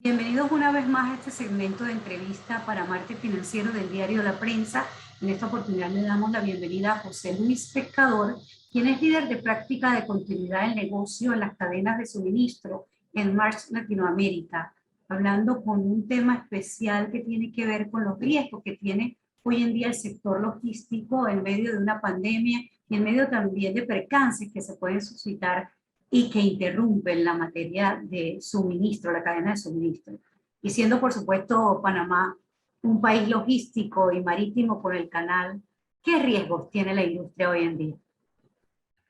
Bienvenidos una vez más a este segmento de entrevista para Martes Financiero del diario La Prensa. En esta oportunidad le damos la bienvenida a José Luis Pescador, quien es líder de práctica de continuidad del negocio en las cadenas de suministro en March Latinoamérica, hablando con un tema especial que tiene que ver con los riesgos que tiene hoy en día el sector logístico en medio de una pandemia y en medio también de percances que se pueden suscitar y que interrumpen la materia de suministro, la cadena de suministro. Y siendo, por supuesto, Panamá un país logístico y marítimo por el canal, ¿qué riesgos tiene la industria hoy en día?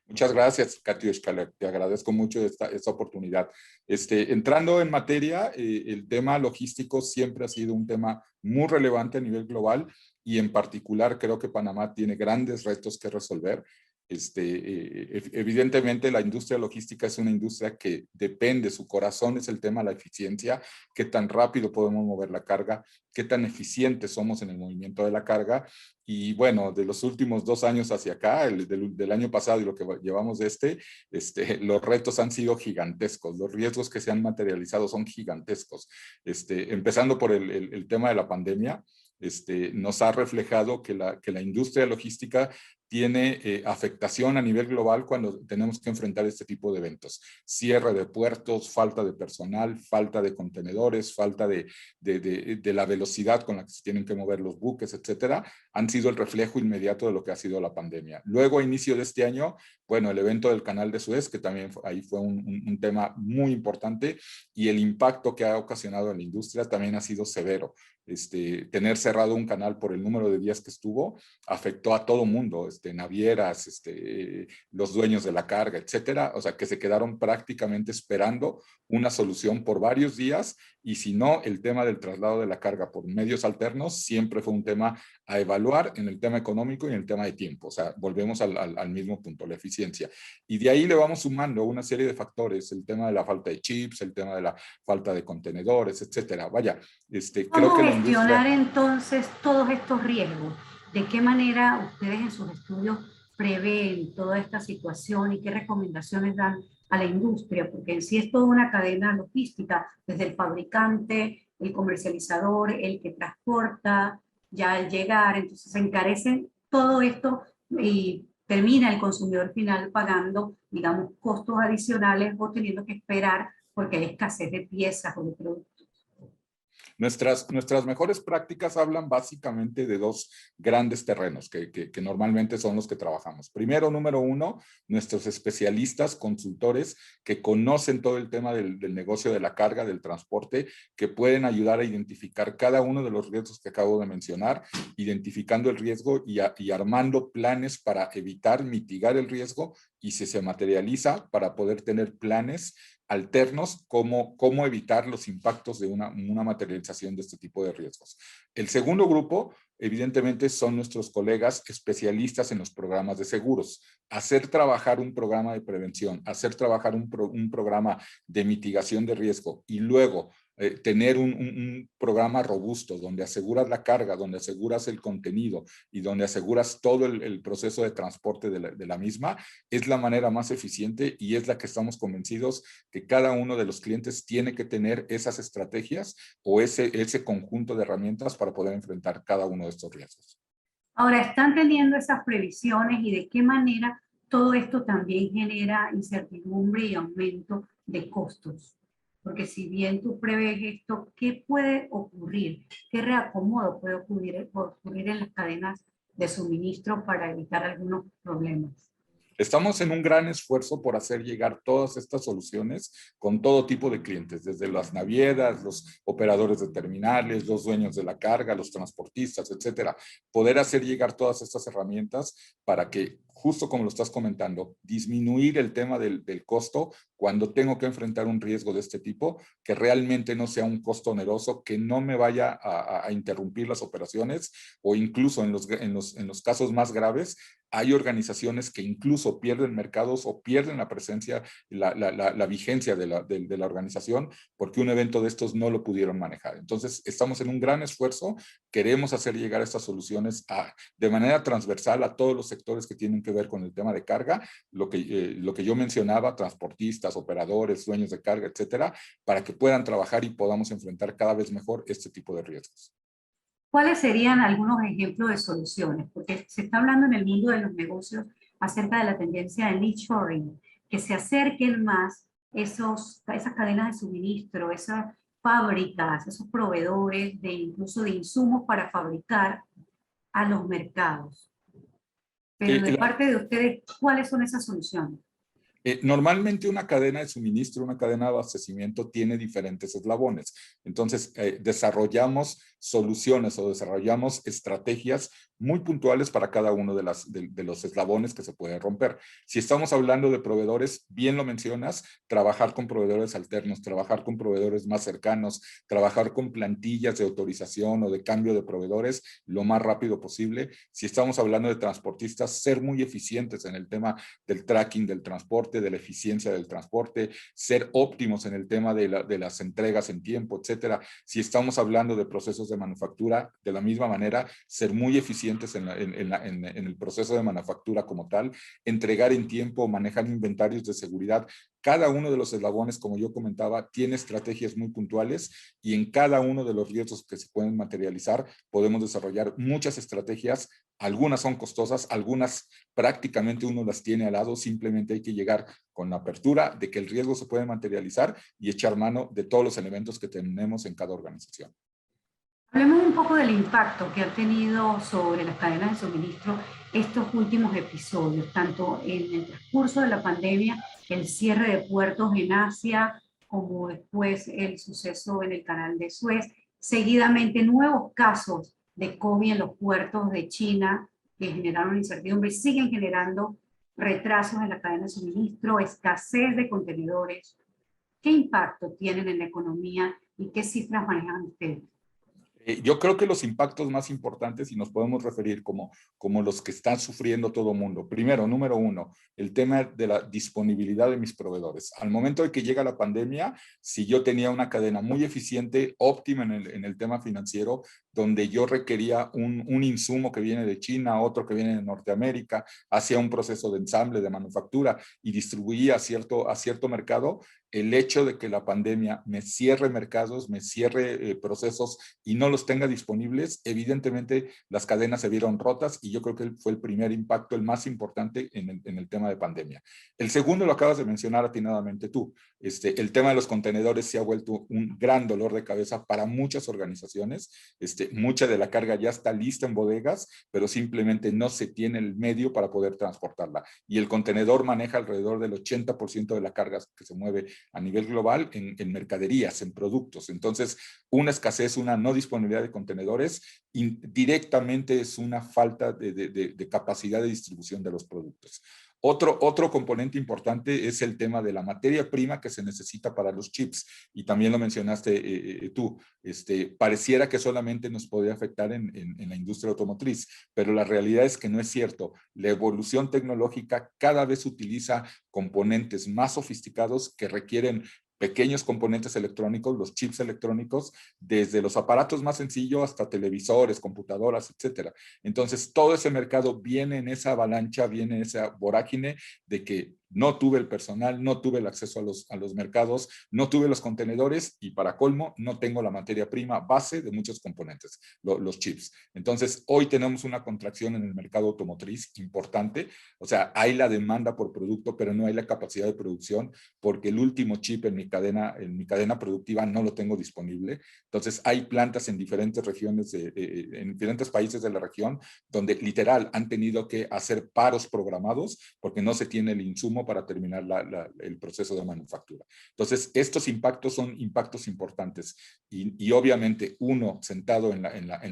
Muchas gracias, Katiushka. Te agradezco mucho esta oportunidad. Entrando en materia, el tema logístico siempre ha sido un tema muy relevante a nivel global y en particular creo que Panamá tiene grandes retos que resolver. Evidentemente la industria logística es una industria que depende, su corazón es el tema de la eficiencia, qué tan rápido podemos mover la carga, qué tan eficientes somos en el movimiento de la carga. Y bueno, de los últimos 2 años hacia acá, del año pasado y lo que llevamos de los retos han sido gigantescos, los riesgos que se han materializado son gigantescos. Empezando por el tema de la pandemia, nos ha reflejado que la industria logística tiene afectación a nivel global cuando tenemos que enfrentar este tipo de eventos. Cierre de puertos, falta de personal, falta de contenedores, falta de la velocidad con la que se tienen que mover los buques, etcétera, han sido el reflejo inmediato de lo que ha sido la pandemia. Luego, a inicio de este año, bueno, el evento del Canal de Suez, que también ahí fue un tema muy importante, y el impacto que ha ocasionado en la industria también ha sido severo. Tener cerrado un canal por el número de días que estuvo afectó a todo mundo, navieras, los dueños de la carga, etcétera, o sea, que se quedaron prácticamente esperando una solución por varios días, y si no, el tema del traslado de la carga por medios alternos siempre fue un tema a evaluar en el tema económico y en el tema de tiempo. O sea, volvemos al mismo punto, la eficiencia. Y de ahí le vamos sumando una serie de factores, el tema de la falta de chips, el tema de la falta de contenedores, etcétera. Vaya, creo ¿Cómo que la gestionar industria... entonces todos estos riesgos? ¿De qué manera ustedes en sus estudios prevén toda esta situación y qué recomendaciones dan a la industria? Porque en sí es toda una cadena logística, desde el fabricante, el comercializador, el que transporta, ya al llegar, entonces se encarecen todo esto y termina el consumidor final pagando, digamos, costos adicionales o teniendo que esperar porque hay escasez de piezas o de productos. Nuestras mejores prácticas hablan básicamente de dos grandes terrenos que normalmente son los que trabajamos. Primero, número uno, nuestros especialistas, consultores que conocen todo el tema del negocio de la carga, del transporte, que pueden ayudar a identificar cada uno de los riesgos que acabo de mencionar, identificando el riesgo y armando planes para evitar, mitigar el riesgo, y si se materializa, para poder tener planes alternos, cómo evitar los impactos de una materialización de este tipo de riesgos. El segundo grupo, evidentemente, son nuestros colegas especialistas en los programas de seguros. Hacer trabajar un programa de prevención, hacer trabajar un programa de mitigación de riesgo y luego tener un programa robusto donde aseguras la carga, donde aseguras el contenido y donde aseguras todo el proceso de transporte de la misma, es la manera más eficiente y es la que estamos convencidos que cada uno de los clientes tiene que tener esas estrategias o ese conjunto de herramientas para poder enfrentar cada uno de estos riesgos. Ahora, ¿están teniendo esas previsiones y de qué manera todo esto también genera incertidumbre y aumento de costos? Porque si bien tú prevés esto, ¿qué puede ocurrir? ¿Qué reacomodo puede ocurrir en las cadenas de suministro para evitar algunos problemas? Estamos en un gran esfuerzo por hacer llegar todas estas soluciones con todo tipo de clientes, desde las navieras, los operadores de terminales, los dueños de la carga, los transportistas, etcétera. Poder hacer llegar todas estas herramientas para que, justo como lo estás comentando, disminuir el tema del costo cuando tengo que enfrentar un riesgo de este tipo, que realmente no sea un costo oneroso, que no me vaya a interrumpir las operaciones o incluso en los casos más graves, hay organizaciones que incluso pierden mercados o pierden la presencia, la vigencia de la organización porque un evento de estos no lo pudieron manejar. Entonces, estamos en un gran esfuerzo, queremos hacer llegar estas soluciones de manera transversal a todos los sectores que tienen que ver con el tema de carga, lo que yo mencionaba, transportistas, operadores, dueños de carga, etcétera, para que puedan trabajar y podamos enfrentar cada vez mejor este tipo de riesgos. ¿Cuáles serían algunos ejemplos de soluciones? Porque se está hablando en el mundo de los negocios acerca de la tendencia de nearshoring, que se acerquen más esas cadenas de suministro, esas fábricas, esos proveedores de incluso de insumos para fabricar a los mercados. Pero de La, parte de ustedes, ¿cuáles son esas soluciones? Normalmente una cadena de suministro, una cadena de abastecimiento tiene diferentes eslabones. Entonces, desarrollamos soluciones o desarrollamos estrategias muy puntuales para cada uno de los eslabones que se puede romper. Si estamos hablando de proveedores, bien lo mencionas, trabajar con proveedores alternos, trabajar con proveedores más cercanos, trabajar con plantillas de autorización o de cambio de proveedores lo más rápido posible. Si estamos hablando de transportistas, ser muy eficientes en el tema del tracking del transporte, de la eficiencia del transporte, ser óptimos en el tema de las entregas en tiempo, etcétera. Si estamos hablando de procesos de manufactura, de la misma manera, ser muy eficientes en el proceso de manufactura como tal, entregar en tiempo, manejar inventarios de seguridad. Cada uno de los eslabones, como yo comentaba, tiene estrategias muy puntuales y en cada uno de los riesgos que se pueden materializar podemos desarrollar muchas estrategias. Algunas son costosas, algunas prácticamente uno las tiene al lado, simplemente hay que llegar con la apertura de que el riesgo se puede materializar y echar mano de todos los elementos que tenemos en cada organización. Hablemos un poco del impacto que ha tenido sobre las cadenas de suministro estos últimos episodios, tanto en el transcurso de la pandemia, el cierre de puertos en Asia, como después el suceso en el Canal de Suez, seguidamente nuevos casos de COVID en los puertos de China que generaron incertidumbre y siguen generando retrasos en la cadena de suministro, escasez de contenedores. ¿Qué impacto tienen en la economía y qué cifras manejan ustedes? Yo creo que los impactos más importantes, y nos podemos referir como los que están sufriendo todo el mundo. Primero, número uno, el tema de la disponibilidad de mis proveedores. Al momento de que llega la pandemia, si yo tenía una cadena muy eficiente, óptima en el tema financiero, donde yo requería un insumo que viene de China, otro que viene de Norteamérica, hacía un proceso de ensamble, de manufactura y distribuía a cierto mercado, el hecho de que la pandemia me cierre mercados, me cierre procesos y no los tenga disponibles, evidentemente las cadenas se vieron rotas y yo creo que fue el primer impacto, el más importante en el tema de pandemia. El segundo lo acabas de mencionar atinadamente tú. El tema de los contenedores se ha vuelto un gran dolor de cabeza para muchas organizaciones. Mucha de la carga ya está lista en bodegas, pero simplemente no se tiene el medio para poder transportarla. Y el contenedor maneja alrededor del 80% de la carga que se mueve a nivel global en mercaderías, en productos. Entonces, una escasez, una no disponibilidad de contenedores, directamente es una falta de capacidad de distribución de los productos. Otro componente importante es el tema de la materia prima que se necesita para los chips, y también lo mencionaste tú. Pareciera que solamente nos podría afectar en la industria automotriz, pero la realidad es que no es cierto. La evolución tecnológica cada vez utiliza componentes más sofisticados que requieren pequeños componentes electrónicos, los chips electrónicos, desde los aparatos más sencillos hasta televisores, computadoras, etcétera. Entonces, todo ese mercado viene en esa avalancha, viene en esa vorágine de que no tuve el personal, no tuve el acceso a los mercados, no tuve los contenedores y para colmo no tengo la materia prima base de muchos componentes, los chips. Entonces, hoy tenemos una contracción en el mercado automotriz importante. O sea, hay la demanda por producto, pero no hay la capacidad de producción porque el último chip en mi cadena productiva no lo tengo disponible. Entonces, hay plantas en diferentes regiones, en diferentes países de la región, donde literal han tenido que hacer paros programados porque no se tiene el insumo para terminar el proceso de manufactura. Entonces, estos impactos son impactos importantes y obviamente uno sentado en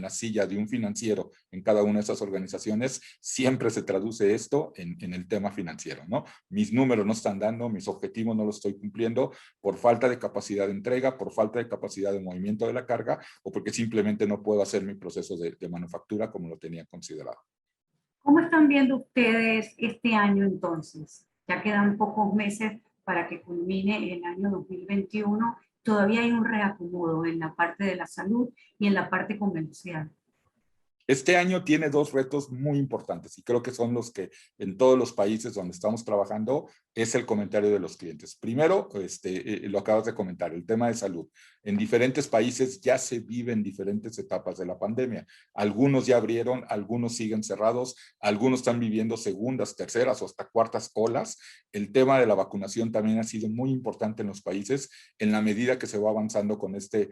la silla de un financiero en cada una de esas organizaciones, siempre se traduce esto en el tema financiero, ¿no? Mis números no están dando, mis objetivos no los estoy cumpliendo por falta de capacidad de entrega, por falta de capacidad de movimiento de la carga o porque simplemente no puedo hacer mi proceso de manufactura como lo tenía considerado. ¿Cómo están viendo ustedes este año entonces? Ya quedan pocos meses para que culmine el año 2021. Todavía hay un reacomodo en la parte de la salud y en la parte comercial. Este año tiene dos retos muy importantes y creo que son los que en todos los países donde estamos trabajando es el comentario de los clientes. Primero, lo acabas de comentar, el tema de salud. En diferentes países ya se viven diferentes etapas de la pandemia. Algunos ya abrieron, algunos siguen cerrados, algunos están viviendo segundas, terceras o hasta cuartas olas. El tema de la vacunación también ha sido muy importante en los países. En la medida que se va avanzando con este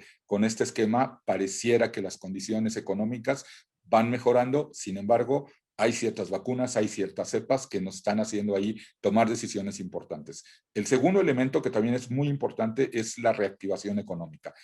esquema, pareciera que las condiciones económicas van mejorando. Sin embargo, hay ciertas vacunas, hay ciertas cepas que nos están haciendo ahí tomar decisiones importantes. El segundo elemento que también es muy importante es la reactivación económica.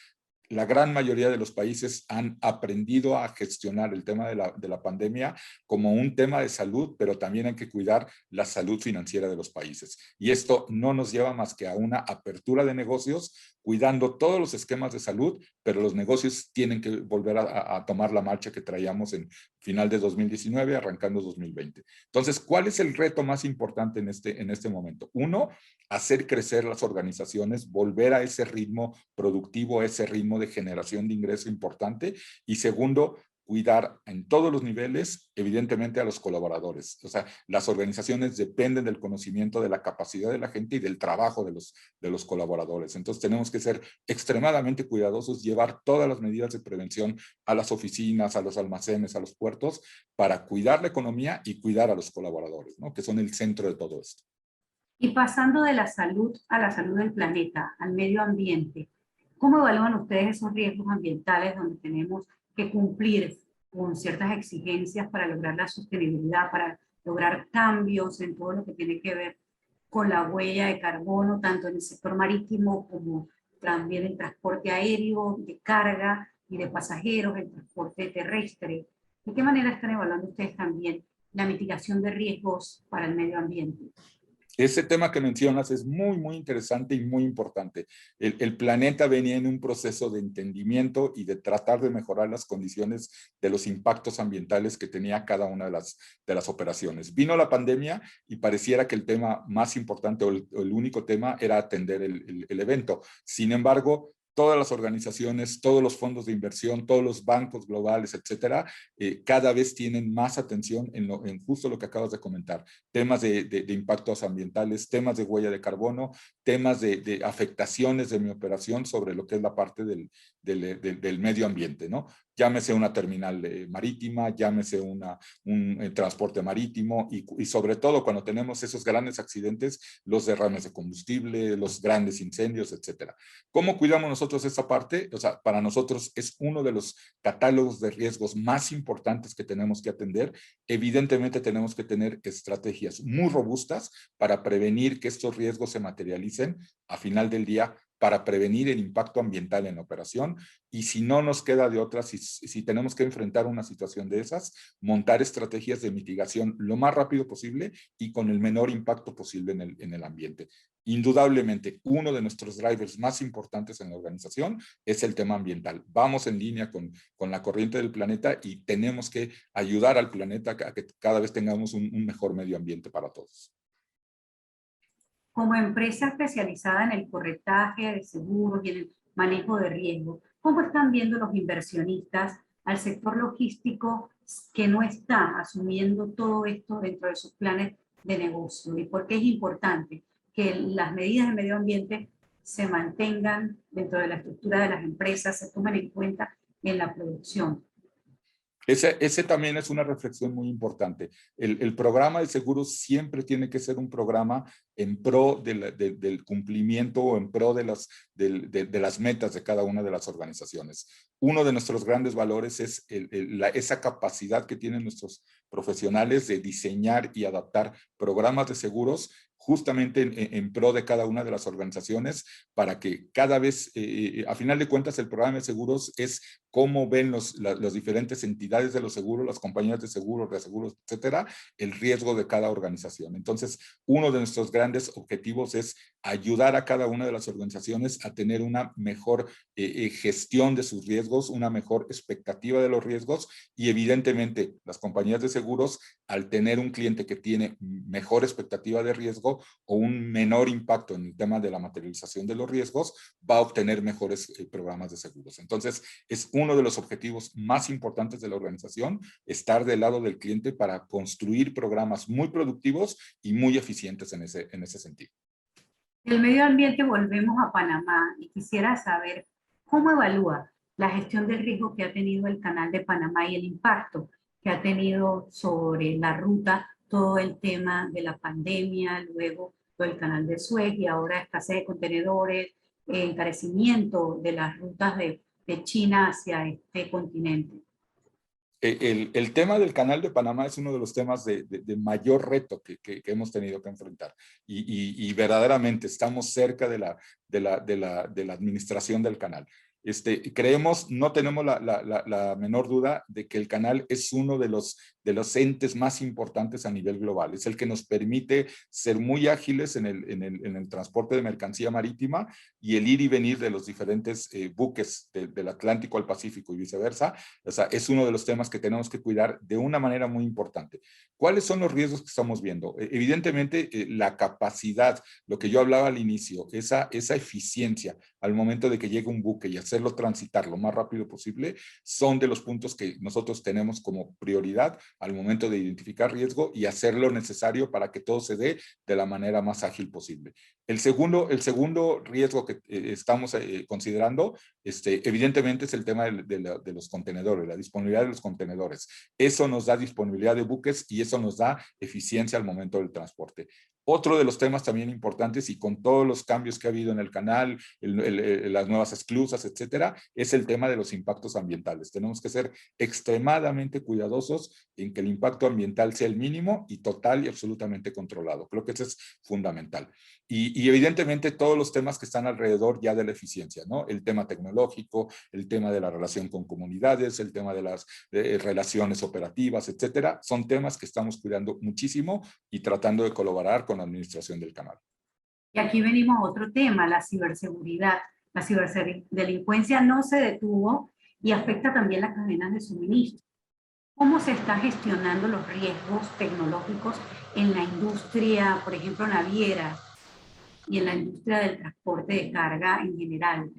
La gran mayoría de los países han aprendido a gestionar el tema de la pandemia como un tema de salud, pero también hay que cuidar la salud financiera de los países. Y esto no nos lleva más que a una apertura de negocios, cuidando todos los esquemas de salud, pero los negocios tienen que volver a tomar la marcha que traíamos en final de 2019, arrancando 2020. Entonces, ¿cuál es el reto más importante en este momento? Uno, hacer crecer las organizaciones, volver a ese ritmo productivo, a ese ritmo de generación de ingreso importante. Y segundo, cuidar en todos los niveles, evidentemente, a los colaboradores. O sea, las organizaciones dependen del conocimiento, de la capacidad de la gente y del trabajo de los colaboradores. Entonces, tenemos que ser extremadamente cuidadosos, llevar todas las medidas de prevención a las oficinas, a los almacenes, a los puertos, para cuidar la economía y cuidar a los colaboradores, ¿no? Que son el centro de todo esto. Y pasando de la salud a la salud del planeta, al medio ambiente, ¿cómo evalúan ustedes esos riesgos ambientales donde tenemos que cumplir con ciertas exigencias para lograr la sostenibilidad, para lograr cambios en todo lo que tiene que ver con la huella de carbono, tanto en el sector marítimo como también el transporte aéreo, de carga y de pasajeros, el transporte terrestre? ¿De qué manera están evaluando ustedes también la mitigación de riesgos para el medio ambiente? Ese tema que mencionas es muy, muy interesante y muy importante. El planeta venía en un proceso de entendimiento y de tratar de mejorar las condiciones de los impactos ambientales que tenía cada una de las operaciones. Vino la pandemia y pareciera que el tema más importante o el único tema era atender el evento. Sin embargo, todas las organizaciones, todos los fondos de inversión, todos los bancos globales, etcétera, cada vez tienen más atención en justo lo que acabas de comentar. Temas de impactos ambientales, temas de huella de carbono, temas de afectaciones de mi operación sobre lo que es la parte del medio ambiente, ¿no? Llámese una terminal marítima, llámese un transporte marítimo y sobre todo cuando tenemos esos grandes accidentes, los derrames de combustible, los grandes incendios, etcétera. ¿Cómo cuidamos nosotros esa parte? O sea, para nosotros es uno de los catálogos de riesgos más importantes que tenemos que atender. Evidentemente tenemos que tener estrategias muy robustas para prevenir que estos riesgos se materialicen a final del día, para prevenir el impacto ambiental en la operación. Y si no nos queda de otra, si tenemos que enfrentar una situación de esas, montar estrategias de mitigación lo más rápido posible y con el menor impacto posible en el ambiente. Indudablemente, uno de nuestros drivers más importantes en la organización es el tema ambiental. Vamos en línea con la corriente del planeta y tenemos que ayudar al planeta a que cada vez tengamos un mejor medio ambiente para todos. Como empresa especializada en el corretaje de seguros y en el manejo de riesgo, ¿cómo están viendo los inversionistas al sector logístico que no está asumiendo todo esto dentro de sus planes de negocio? ¿Y por qué es importante que las medidas de medio ambiente se mantengan dentro de la estructura de las empresas, se tomen en cuenta en la producción? Ese también es una reflexión muy importante. El programa de seguros siempre tiene que ser un programa en pro del cumplimiento o en pro de las metas de cada una de las organizaciones. Uno de nuestros grandes valores es esa capacidad que tienen nuestros profesionales de diseñar y adaptar programas de seguros justamente en pro de cada una de las organizaciones para que cada vez, a final de cuentas, el programa de seguros es cómo ven las diferentes entidades de los seguros, las compañías de seguros, reaseguros, etcétera, el riesgo de cada organización. Entonces, uno de nuestros grandes objetivos es ayudar a cada una de las organizaciones a tener una mejor gestión de sus riesgos, una mejor expectativa de los riesgos y evidentemente las compañías de seguros, al tener un cliente que tiene mejor expectativa de riesgo, riesgo o un menor impacto en el tema de la materialización de los riesgos, va a obtener mejores programas de seguros. Entonces, es uno de los objetivos más importantes de la organización, estar del lado del cliente para construir programas muy productivos y muy eficientes en ese sentido. Del medio ambiente volvemos a Panamá y quisiera saber cómo evalúa la gestión del riesgo que ha tenido el Canal de Panamá y el impacto que ha tenido sobre la ruta, todo el tema de la pandemia, luego todo el Canal de Suez y ahora escasez de contenedores, encarecimiento de las rutas de China hacia este continente. El tema del Canal de Panamá es uno de los temas de mayor reto que hemos tenido que enfrentar y verdaderamente estamos cerca de la administración del canal. Creemos, no tenemos la menor duda de que el canal es uno de los entes más importantes a nivel global. Es el que nos permite ser muy ágiles en el transporte de mercancía marítima y el ir y venir de los diferentes buques del Atlántico al Pacífico y viceversa. O sea, es uno de los temas que tenemos que cuidar de una manera muy importante. ¿Cuáles son los riesgos que estamos viendo? Evidentemente, la capacidad, lo que yo hablaba al inicio, esa eficiencia al momento de que llegue un buque y hacerlo transitar lo más rápido posible, son de los puntos que nosotros tenemos como prioridad al momento de identificar riesgo y hacer lo necesario para que todo se dé de la manera más ágil posible. El segundo riesgo que estamos considerando, evidentemente, es el tema de los contenedores, la disponibilidad de los contenedores. Eso nos da disponibilidad de buques y eso nos da eficiencia al momento del transporte. Otro de los temas también importantes, y con todos los cambios que ha habido en el canal, las nuevas esclusas, etcétera, es el tema de los impactos ambientales. Tenemos que ser extremadamente cuidadosos en que el impacto ambiental sea el mínimo y total y absolutamente controlado. Creo que eso es fundamental. Y evidentemente todos los temas que están alrededor ya de la eficiencia, ¿no? El tema tecnológico, el tema de la relación con comunidades, el tema de las relaciones operativas, etcétera, son temas que estamos cuidando muchísimo y tratando de colaborar con la administración del canal. Y aquí venimos a otro tema, la ciberseguridad. La ciberdelincuencia no se detuvo y afecta también las cadenas de suministro. ¿Cómo se están gestionando los riesgos tecnológicos en la industria, por ejemplo, naviera y en la industria del transporte de carga en general?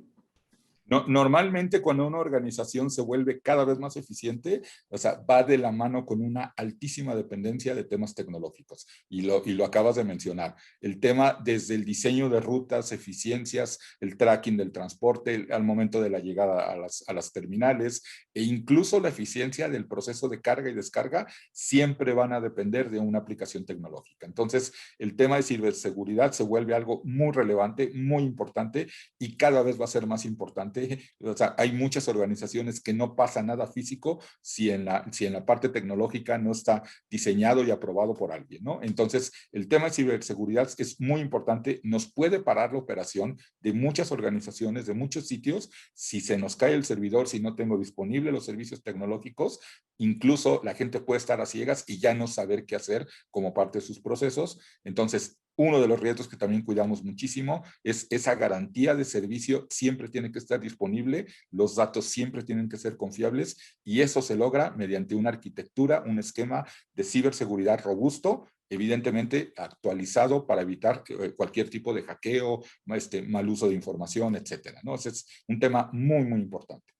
Normalmente cuando una organización se vuelve cada vez más eficiente, o sea, va de la mano con una altísima dependencia de temas tecnológicos. Y lo acabas de mencionar. El tema desde el diseño de rutas, eficiencias, el tracking del transporte, al momento de la llegada a las terminales, e incluso la eficiencia del proceso de carga y descarga, siempre van a depender de una aplicación tecnológica. Entonces, el tema de ciberseguridad se vuelve algo muy relevante, muy importante, y cada vez va a ser más importante. O sea, hay muchas organizaciones que no pasa nada físico si en la parte tecnológica no está diseñado y aprobado por alguien, ¿no? Entonces, el tema de ciberseguridad es muy importante, nos puede parar la operación de muchas organizaciones, de muchos sitios, si se nos cae el servidor, si no tengo disponible los servicios tecnológicos, incluso la gente puede estar a ciegas y ya no saber qué hacer como parte de sus procesos. Entonces, uno de los riesgos que también cuidamos muchísimo es esa garantía de servicio, siempre tiene que estar disponible, los datos siempre tienen que ser confiables y eso se logra mediante una arquitectura, un esquema de ciberseguridad robusto, evidentemente actualizado para evitar cualquier tipo de hackeo, mal uso de información, etcétera, ¿no? Ese es un tema muy, muy importante.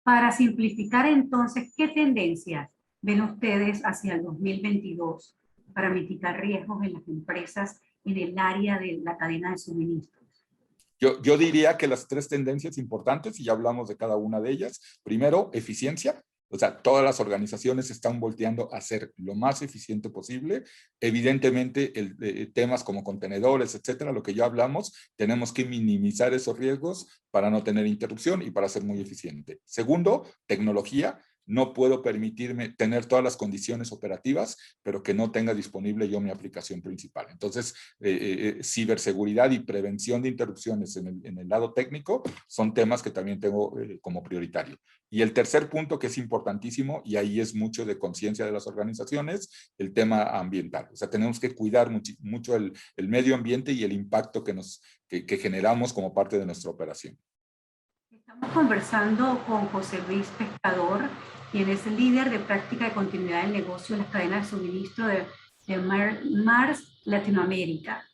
Para simplificar entonces, ¿qué tendencias ven ustedes hacia el 2022 para mitigar riesgos en las empresas en el área de la cadena de suministros? Yo diría que las tres tendencias importantes, y ya hablamos de cada una de ellas. Primero, eficiencia. O sea, todas las organizaciones están volteando a ser lo más eficiente posible. Evidentemente, temas como contenedores, etcétera, lo que ya hablamos, tenemos que minimizar esos riesgos para no tener interrupción y para ser muy eficiente. Segundo, tecnología. No puedo permitirme tener todas las condiciones operativas, pero que no tenga disponible yo mi aplicación principal. Entonces, ciberseguridad y prevención de interrupciones en el lado técnico son temas que también tengo como prioritario. Y el tercer punto que es importantísimo, y ahí es mucho de conciencia de las organizaciones, el tema ambiental. O sea, tenemos que cuidar mucho el medio ambiente y el impacto que generamos como parte de nuestra operación. Estamos conversando con José Luis Pescador, quien es el líder de práctica de continuidad del negocio en las cadenas de suministro de Maersk Latinoamérica.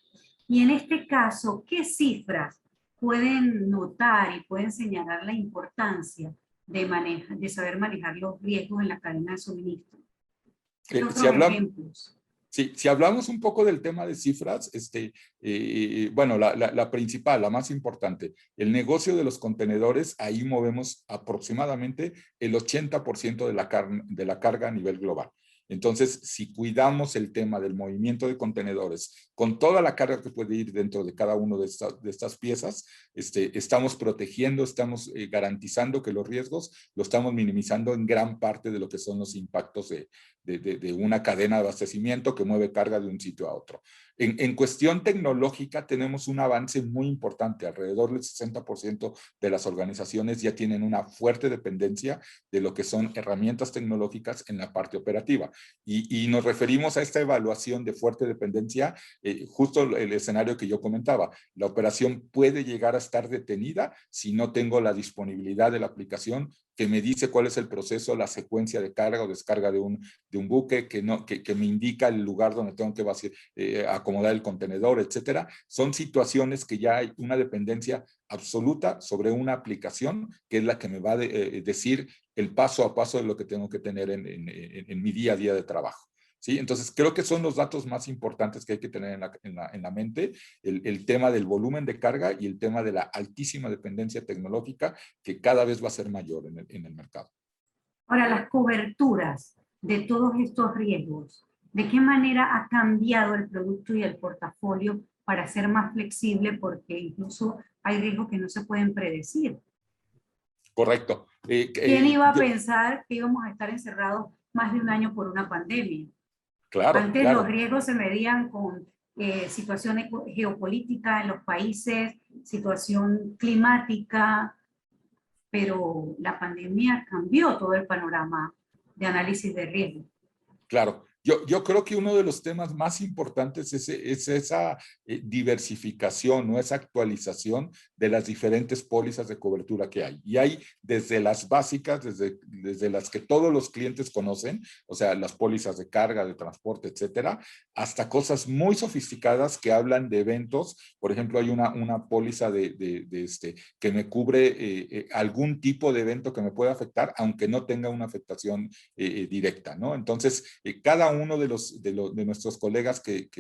Y en este caso, ¿qué cifras pueden notar y pueden señalar la importancia de saber manejar los riesgos en la cadena de suministro? ¿Qué Si otros hablamos, ejemplos? sí, si hablamos un poco del tema de cifras, bueno, la principal, la más importante, el negocio de los contenedores, ahí movemos aproximadamente el 80% de la carga a nivel global. Entonces, si cuidamos el tema del movimiento de contenedores con toda la carga que puede ir dentro de cada una de estas piezas, estamos protegiendo, estamos garantizando que los riesgos los estamos minimizando en gran parte de lo que son los impactos de una cadena de abastecimiento que mueve carga de un sitio a otro. En cuestión tecnológica tenemos un avance muy importante. Alrededor del 60% de las organizaciones ya tienen una fuerte dependencia de lo que son herramientas tecnológicas en la parte operativa. Y nos referimos a esta evaluación de fuerte dependencia, justo el escenario que yo comentaba. La operación puede llegar a estar detenida si no tengo la disponibilidad de la aplicación que me dice cuál es el proceso, la secuencia de carga o descarga de un buque, que me indica el lugar donde tengo que acomodar el contenedor, etcétera. Son situaciones que ya hay una dependencia absoluta sobre una aplicación que es la que me va a decir el paso a paso de lo que tengo que tener en mi día a día de trabajo. ¿Sí? Entonces, creo que son los datos más importantes que hay que tener en la mente, el tema del volumen de carga y el tema de la altísima dependencia tecnológica que cada vez va a ser mayor en el mercado. Ahora, las coberturas de todos estos riesgos, ¿de qué manera ha cambiado el producto y el portafolio para ser más flexible? Porque incluso hay riesgos que no se pueden predecir. Correcto. ¿Quién iba a pensar que íbamos a estar encerrados más de un año por una pandemia? Claro, Antes los claro. riesgos se medían con situaciones geopolíticas en los países, situación climática, pero la pandemia cambió todo el panorama de análisis de riesgo. Claro, yo creo que uno de los temas más importantes es esa diversificación, ¿no? Esa actualización de las diferentes pólizas de cobertura que hay. Y hay desde las básicas, desde las que todos los clientes conocen, o sea, las pólizas de carga, de transporte, etcétera, hasta cosas muy sofisticadas que hablan de eventos. Por ejemplo, hay una póliza que me cubre algún tipo de evento que me pueda afectar, aunque no tenga una afectación directa, ¿no? Entonces, cada uno de nuestros colegas que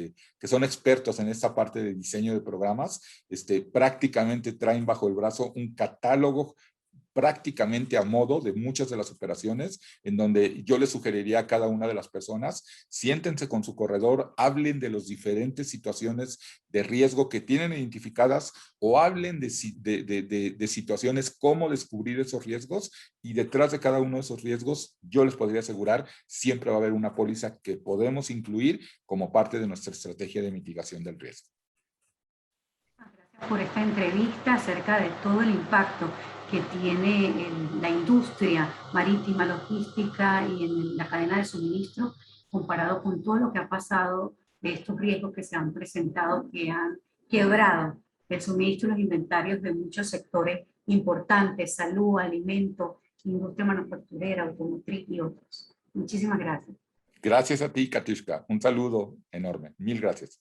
son expertos en esta parte de diseño de programas, prácticamente traen bajo el brazo un catálogo prácticamente a modo de muchas de las operaciones, en donde yo les sugeriría a cada una de las personas, siéntense con su corredor, hablen de las diferentes situaciones de riesgo que tienen identificadas o hablen de situaciones, cómo descubrir esos riesgos, y detrás de cada uno de esos riesgos, yo les podría asegurar, siempre va a haber una póliza que podemos incluir como parte de nuestra estrategia de mitigación del riesgo. Gracias por esta entrevista acerca de todo el impacto que tiene en la industria marítima, logística y en la cadena de suministro, comparado con todo lo que ha pasado de estos riesgos que se han presentado, que han quebrado el suministro y los inventarios de muchos sectores importantes: salud, alimento, industria manufacturera, automotriz y otros. Muchísimas gracias. Gracias a ti, Katiuska. Un saludo enorme. Mil gracias.